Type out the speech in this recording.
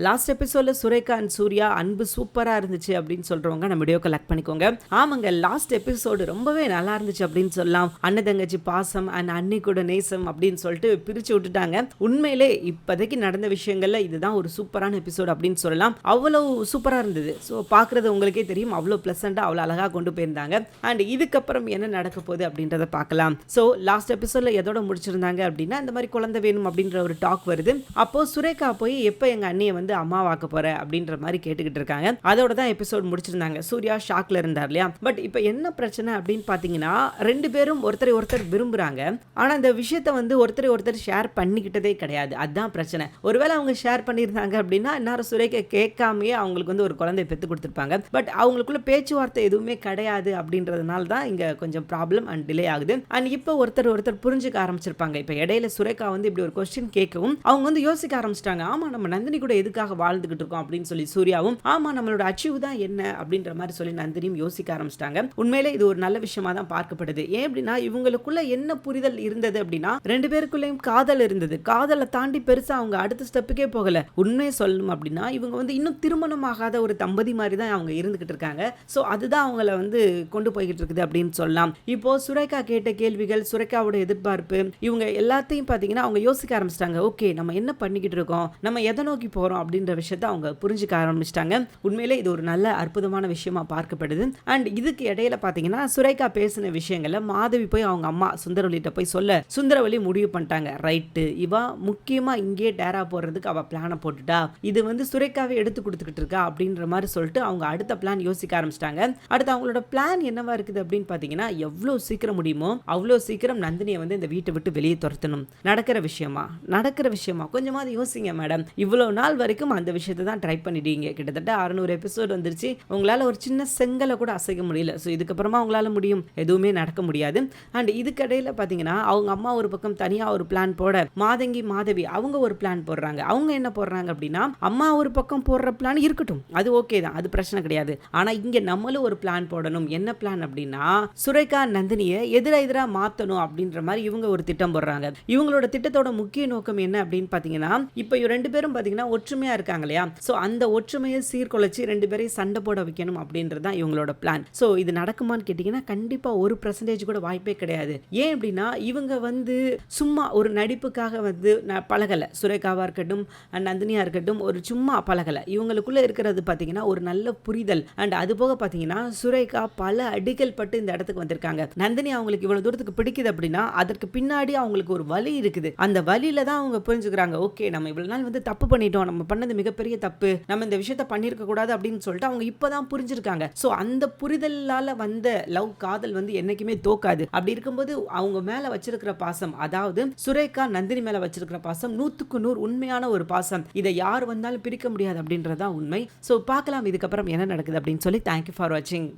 Last எபிசோட்ல Surekha and Surya அன்பு சூப்பரா இருந்துச்சு அப்படின்னு சொல்றவங்க நம்ம வீடியோ கலெக்ட் பண்ணிக்கோங்க. ஆமாங்க, லாஸ்ட் எபிசோடு ரொம்பவே நல்லா இருந்துச்சு அப்படின்னு சொல்லலாம். அண்ணன் தங்கச்சி பாசம் அண்ட் அன்னி கூட நேசம் அப்படின்னு சொல்லிட்டு பிரிச்சு விட்டுட்டாங்க. உண்மையிலே இப்போதைக்கு நடந்த விஷயங்கள்ல இதுதான் ஒரு சூப்பரான எபிசோடு அப்படின்னு சொல்லலாம். அவ்வளவு சூப்பரா இருந்தது. ஸோ பார்க்குறது உங்களுக்கே தெரியும், அவ்வளோ ப்ளசண்டாக அவ்வளோ அழகாக கொண்டு போயிருந்தாங்க. அண்ட் இதுக்கப்புறம் என்ன நடக்க போகுது அப்படின்றத பார்க்கலாம். ஸோ லாஸ்ட் எபிசோட்ல எதோட முடிச்சிருந்தாங்க அப்படின்னா, இந்த மாதிரி குழந்தை வேணும் அப்படின்ற ஒரு டாக் வருது. அப்போ சுரேகா போய் எப்போ எங்க அண்ணியை வந்து அம்மாவாக்க போற அப்படின்ற மாதிரி கேட்டுக்கிட்டு இருக்காங்க. அதோட தான் எபிசோட் முடிச்சிருந்தாங்க. சூர்யா ஷாக்ல இருந்தார் இல்லையா. பட் இப்போ என்ன பிரச்சனை அப்படின்னு பார்த்தீங்கன்னா, ரெண்டு பேரும் ஒருத்தரை ஒருத்தர் விரும்புறாங்க. ஆனா இந்த விஷயத்தை வந்து ஒருத்தரை ஒருத்தர் ஷேர் பண்ணிக்கிட்டதே கிடையாது. அதுதான் பிரச்சனை. ஒருவேளை அவங்க ஷேர் பண்ணியிருந்தாங்க அப்படின்னா இன்னும் சுரேகா கேட்காமையே அவங்களுக்கு வந்து ஒரு குழந்தை பெற்று கொடுத்துருப்பாங்க. பட் அவங்களுக்குள்ள பேச்சுவார்த்தை எதுவுமே கிடையாது அப்படின்றதுனால தான் இங்க கொஞ்சம் ப்ராப்ளம் அண்ட் டிலே ஆகுது. அண்ட் இப்போ ஒருத்தர் ஒருத்தர் புரிஞ்சுக்க ஆரம்பிச்சிருப்பாங்க. இப்போ இடையில சுரேகா வந்து இப்படி ஒரு கொஸ்டின் கேட்கவும் அவங்க வந்து யோசிக்க ஆரம்பிச்சிட்டாங்க. ஆமா, நம்ம நந்தினி கூட எதுக்காக வாழ்ந்துகிட்டு இருக்கோம் அப்படின்னு சொல்லி சூர்யாவும், ஆமா நம்மளோட அச்சீவ் தான் என்ன அப்படின்ற மாதிரி சொல்லி நந்தினியும் யோசிக்க ஆரம்பிச்சிட்டாங்க. உண்மையிலே இது ஒரு நல்ல விஷயமா தான் பார்க்கப்படுது. ஏன் அப்படின்னா இவங்களுக்குள்ள என்ன புரிதல் இருந்தது அப்படின்னா, ரெண்டு பேருக்குள்ளேயும் காதல் இருந்தது. காதலை தாண்டி பெருசா அவங்க அடுத்த ஸ்டெப்புக்கே போகல. உண்மையை சொல்லணும் அப்படின்னா இவங்க வந்து இன்னும் திருமணம் ஆகாத ஒரு தம்பதி மாதிரி தான் அவங்க இருந்துகிட்டு இருக்காங்க. ஸோ அதுதான் அவங்கள வந்து கொண்டு போய்கிட்டு இருக்குது அப்படின்னு சொல்லலாம். இப்போ சுரேகா கேட்ட கேள்விகள், சுரேகாவோட எதிர்பார்ப்பு, இவங்க எல்லாத்தையும் பார்த்தீங்கன்னா அவங்க யோசிக்க ஆரம்பிச்சிட்டாங்க. ஓகே, நம்ம என்ன பண்ணிக்கிட்டு இருக்கோம், நம்ம எதை நோக்கி போறோம் அப்படின்ற விஷயத்தை அவங்க புரிஞ்சுக்க ஆரம்பிச்சிட்டாங்க. உண்மையிலே இது ஒரு நல்ல அற்புதமான விஷயமா பார்க்கப்படுது. அண்ட் இதுக்கு இடையில பார்த்தீங்கன்னா சுரேகா பேசின விஷயங்களை மாதவி போய் அவங்க அம்மா சுந்தரவலிட்ட போய் சொல்ல, சுந்தரவலி முடிவு பண்ணிட்டாங்க. ரைட்டு, இவ முக்கியமா இங்கே டேரா போடுறதுக்கு அவ பிளானை போட்டுட்டா, இது வந்து சுரேகாவை எடுத்து கொடுத்துக்கிட்டு இருக்கா அப்படின்ற மாதிரி சொல்லிட்டு அவங்க அடுத்த பிளான் யோசிக்க ஆரம்பிச்சிட்டாங்க. அடுத்து அவங்களோட பிளான் என்னவா இருக்குது அப்படின்னு பார்த்தீங்கன்னா, எவ்வளோ சீக்கிரம் முடியுமோ அவ்வளோ சீக்கிரம் நந்தினியை வந்து இந்த வீட்டை விட்டு வெளியே துரத்தணும். நடக்கிற விஷயமா கொஞ்சமாவது யோசிங்க மேடம். இவ்வளோ நாள் வரைக்கும் அந்த விஷயத்தை தான் ட்ரை பண்ணிட்டீங்க. கிட்டத்தட்ட 600 எபிசோடு வந்துருச்சு. உங்களால் ஒரு சின்ன செங்கலை கூட அசைக்க முடியல. ஸோ இதுக்கப்புறமா உங்களால் முடியும், எதுவுமே நடக்க முடியாது. அண்ட் இதுக்கடையில் பார்த்தீங்கன்னா அவங்க அம்மா ஒரு பக்கம் தனியாக ஒரு பிளான் போட, மாதவி அவங்க ஒரு பிளான் போடுறாங்க. அவங்க என்ன போடுறாங்க அப்படின்னா, அம்மா ஒரு பக்கம் போடுற பிளான் இருக்கட்டும், அது ஓகே தான், அது பிரச்சனை கிடையாது. ஆனால் இங்கே நம்மளும் ஒரு பிளான் போடணும். என்ன பிளான் அப்படின்னா, சுரேகா நந்தினியை எதிராக மாற்றணும் அப்படின்ற மாதிரி இவங்க ஒரு திட்டம் போடுறாங்க. இவங்களோட திட்டத்தோட முக்கிய நோக்கம் என்ன அப்படின்னு பார்த்தீங்கன்னா, இப்போ ரெண்டு பேரும் பார்த்தீங்கன்னா ஒற்றுமையா இருக்காங்க இல்லையா. ஸோ அந்த ஒற்றுமையை சீர்குலைச்சி ரெண்டு பேரையும் சண்டை போட வைக்கணும் அப்படின்றது தான் இவங்களோட பிளான். ஸோ இது நடக்குமான்னு கேட்டிங்கன்னா கண்டிப்பாக 1% கூட வாய்ப்பே கிடையாது. ஏன் அப்படின்னா இவங்க வந்து சும்மா ஒரு நடிப்புக்காக வந்து பழகலை. சுரேகாவாக இருக்கட்டும் நந்தினியா இருக்கட்டும் ஒரு சும்மா பழகலை. இவங்களுக்குள்ள இருக்கிறது பார்த்தீங்கன்னா ஒரு நல்ல புரிதல். அண்ட் அது போக பார்த்தீங்கன்னா சுரேகா பல அடிகள் பட்டு இந்த இடத்துக்கு வந்திருக்காங்க. நந்தினி அவங்களுக்கு இவ்வளவு தூரத்துக்கு பிடிக்குது அப்படின்னா அதற்கு பின்னாடி அவங்களுக்கு ஒரு வலி இருக்குது. அந்த வலியில தான் அவங்க புரிஞ்சுக்கிறாங்க. ஓகே, நம்ம இவ்வளவு நாள் வந்து தப்பு பண்ணிட்டோம், நம்ம பண்ணது மிகப்பெரிய தப்பு, நம்ம இந்த விஷயத்தை பண்ணியிருக்க கூடாது அப்படின்னு சொல்லிட்டு அவங்க இப்பதான் புரிஞ்சிருக்காங்க. ஸோ அந்த புரிதலால வந்த லவ், காதல் வந்து என்னைக்குமே தோக்காது. அப்படி இருக்கும்போது அவங்க மேல வச்சிருக்கிற பாசம், அதாவது சுரேகா நந்தினி மேல வச்சிருக்கிற பாசம் 100க்கு 100 உண்மையான ஒரு பாசம். இதை யார் வந்தாலும் பிரிக்க முடியாது அப்படின்றதான் உண்மை. ஸோ பார்க்கலாம் இதுக்கப்புறம் என்ன நடக்குது அப்படின்னு சொல்லி. தேங்க்யூ ஃபார் வாட்சிங்.